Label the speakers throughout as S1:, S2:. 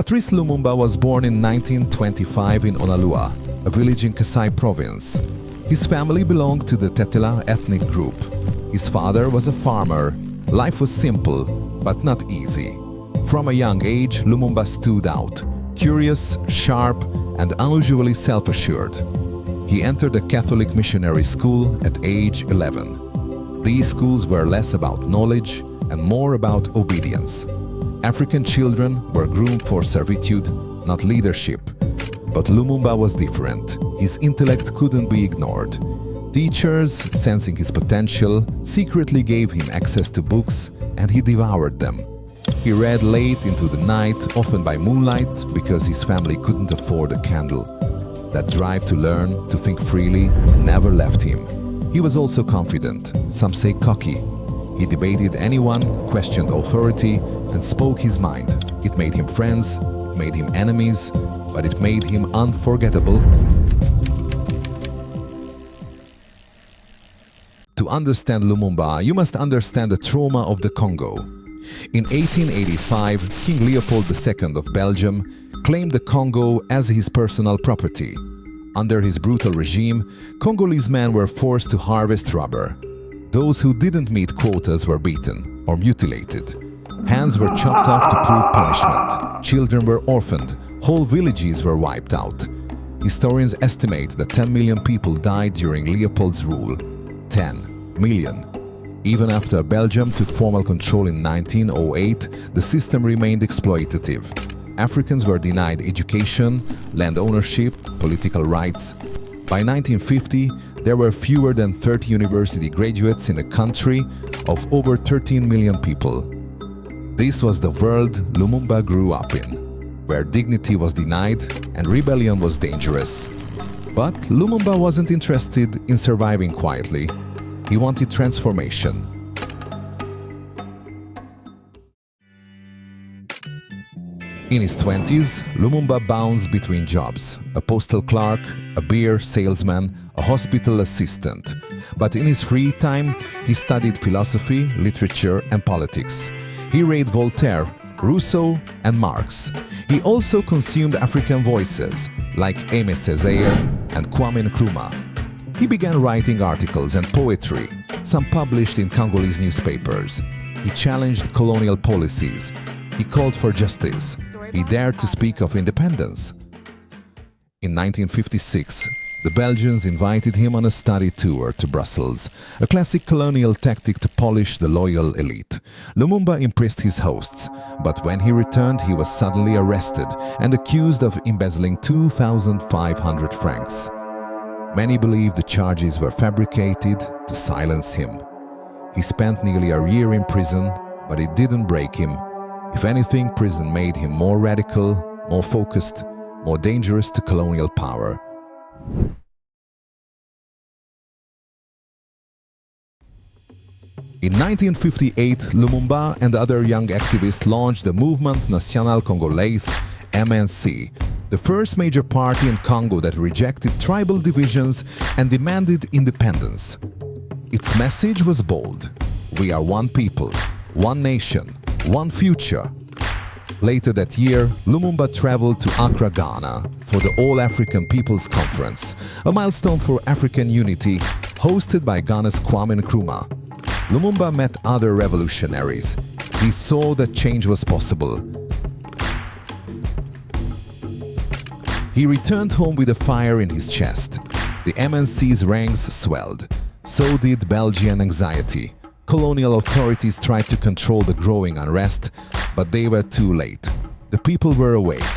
S1: Patrice Lumumba was born in 1925 in Onalua, a village in Kasai province. His family belonged to the Tetela ethnic group. His father was a farmer. Life was simple, but not easy. From a young age, Lumumba stood out, curious, sharp, and unusually self-assured. He entered a Catholic missionary school at age 11. These schools were less about knowledge and more about obedience. African children were groomed for servitude, not leadership. But Lumumba was different. His intellect couldn't be ignored. Teachers, sensing his potential, secretly gave him access to books, and he devoured them. He read late into the night, often by moonlight, because his family couldn't afford a candle. That drive to learn, to think freely, never left him. He was also confident, some say cocky. He debated anyone, questioned authority, and spoke his mind. It made him friends, it made him enemies, but it made him unforgettable. To understand Lumumba, you must understand the trauma of the Congo. In 1885, King Leopold II of Belgium claimed the Congo as his personal property. Under his brutal regime, Congolese men were forced to harvest rubber. Those who didn't meet quotas were beaten or mutilated. Hands were chopped off to prove punishment. Children were orphaned. Whole villages were wiped out. Historians estimate that 10 million people died during Leopold's rule. 10 million. Even after Belgium took formal control in 1908, the system remained exploitative. Africans were denied education, land ownership, political rights. By 1950, there were fewer than 30 university graduates in a country of over 13 million people. This was the world Lumumba grew up in, where dignity was denied and rebellion was dangerous. But Lumumba wasn't interested in surviving quietly. He wanted transformation. In his 20s, Lumumba bounced between jobs: a postal clerk, a beer salesman, a hospital assistant. But in his free time, he studied philosophy, literature, and politics. He read Voltaire, Rousseau, and Marx. He also consumed African voices, like Aimé Césaire and Kwame Nkrumah. He began writing articles and poetry, some published in Congolese newspapers. He challenged colonial policies. He called for justice. He dared to speak of independence. In 1956, the Belgians invited him on a study tour to Brussels, a classic colonial tactic to polish the loyal elite. Lumumba impressed his hosts, but when he returned, he was suddenly arrested and accused of embezzling 2,500 francs. Many believe the charges were fabricated to silence him. He spent nearly a year in prison, but it didn't break him. If anything, prison made him more radical, more focused, more dangerous to colonial power. In 1958, Lumumba and other young activists launched the Mouvement National Congolais, MNC, the first major party in Congo that rejected tribal divisions and demanded independence. Its message was bold: we are one people, one nation, one future. Later that year, Lumumba traveled to Accra, Ghana for the All-African People's Conference, a milestone for African unity hosted by Ghana's Kwame Nkrumah. Lumumba met other revolutionaries. He saw that change was possible. He returned home with a fire in his chest. The MNC's ranks swelled. So did Belgian anxiety. Colonial authorities tried to control the growing unrest, but they were too late. The people were awake.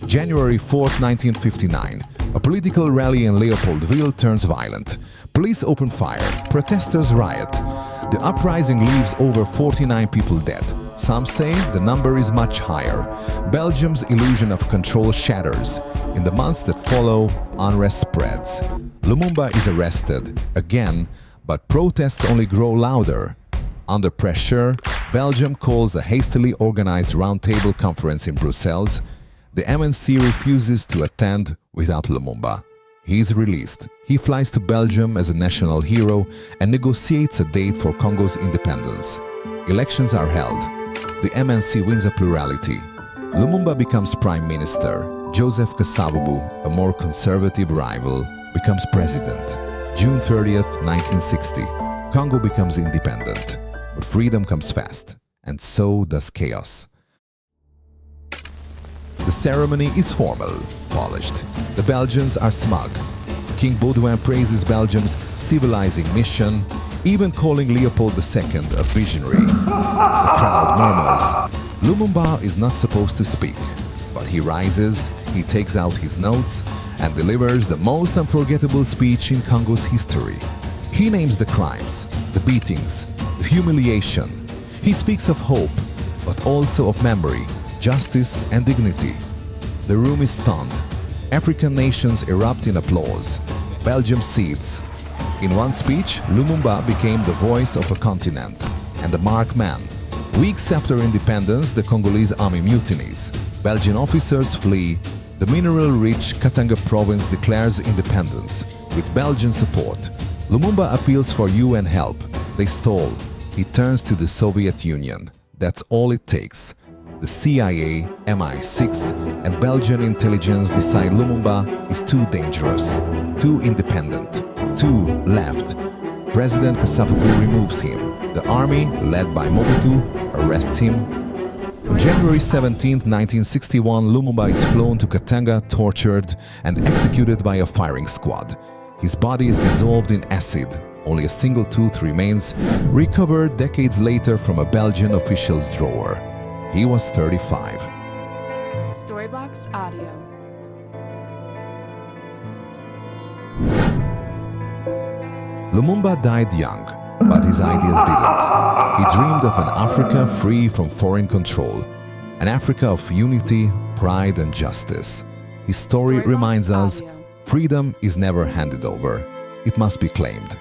S1: January 4, 1959, a political rally in Leopoldville turns violent. Police open fire, protesters riot. The uprising leaves over 49 people dead. Some say the number is much higher. Belgium's illusion of control shatters. In the months that follow, unrest spreads. Lumumba is arrested, again, but protests only grow louder. Under pressure, Belgium calls a hastily organized roundtable conference in Brussels. The MNC refuses to attend without Lumumba. He is released. He flies to Belgium as a national hero and negotiates a date for Congo's independence. Elections are held. The MNC wins a plurality. Lumumba becomes Prime Minister. Joseph Kasavubu, a more conservative rival, becomes president. June 30th, 1960. Congo becomes independent. But freedom comes fast, and so does chaos. The ceremony is formal, polished. The Belgians are smug. King Baudouin praises Belgium's civilizing mission, even calling Leopold II a visionary. The crowd murmurs. Lumumba is not supposed to speak, but he rises, he takes out his notes, and delivers the most unforgettable speech in Congo's history. He names the crimes, the beatings, the humiliation. He speaks of hope, but also of memory, justice and dignity. The room is stunned. African nations erupt in applause. Belgium cedes. In one speech, Lumumba became the voice of a continent and a marked man. Weeks after independence, the Congolese army mutinies. Belgian officers flee. The mineral-rich Katanga province declares independence. With Belgian support, Lumumba appeals for UN help. They stall. He turns to the Soviet Union. That's all it takes. The CIA, MI6 and Belgian intelligence decide Lumumba is too dangerous, too independent, too left. President Kasavubu removes him. The army, led by Mobutu, arrests him. On January 17, 1961, Lumumba is flown to Katanga, tortured and executed by a firing squad. His body is dissolved in acid. Only a single tooth remains, recovered decades later from a Belgian official's drawer. He was 35.
S2: Storybox Audio.
S1: Lumumba died young, but his ideas didn't. He dreamed of an Africa free from foreign control, an Africa of unity, pride and justice. His story reminds us, freedom is never handed over. It must be claimed.